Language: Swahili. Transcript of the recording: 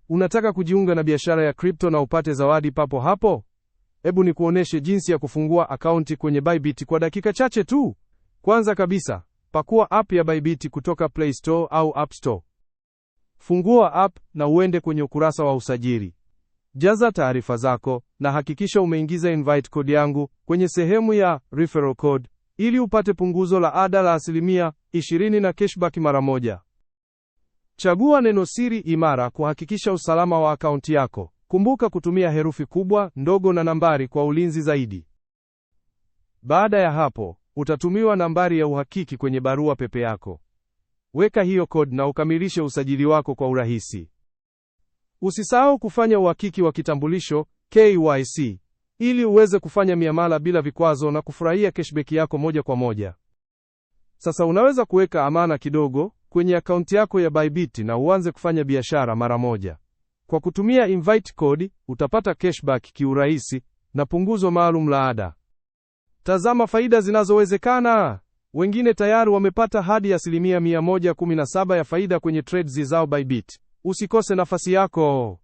Unataka kujiunga na biashara ya crypto na upate zawadi papo hapo? Hebu nikuoneshe jinsi ya kufungua akaunti kwenye Bybit kwa dakika chache tu. Kwanza kabisa, pakua app ya Bybit kutoka Play Store au App Store. Fungua app na uende kwenye ukurasa wa usajili. Jaza taarifa zako na hakikisha umeingiza invite code yangu kwenye sehemu ya referral code ili upate punguzo la ada la 20% na cashback mara moja. Chagua neno siri imara kuhakikisha usalama wa akaunti yako. Kumbuka kutumia herufi kubwa, ndogo na nambari kwa ulinzi zaidi. Baada ya hapo, utatumiwa nambari ya uhakiki kwenye barua pepe yako. Weka hiyo code na ukamilishe usajili wako kwa urahisi. Usisahau kufanya uhakiki wa kitambulisho KYC ili uweze kufanya miamala bila vikwazo na kufurahia cashback yako moja kwa moja. Sasa unaweza kuweka amana kidogo kwenye akaunti yako ya Bybit na uanze kufanya biashara mara moja. Kwa kutumia invite code, utapata cashback kiurahisi na punguzo maalum la ada. Tazama faida zinazowezekana. Wengine tayari wamepata hadi 117% ya faida kwenye trades zao Bybit. Usikose nafasi yako.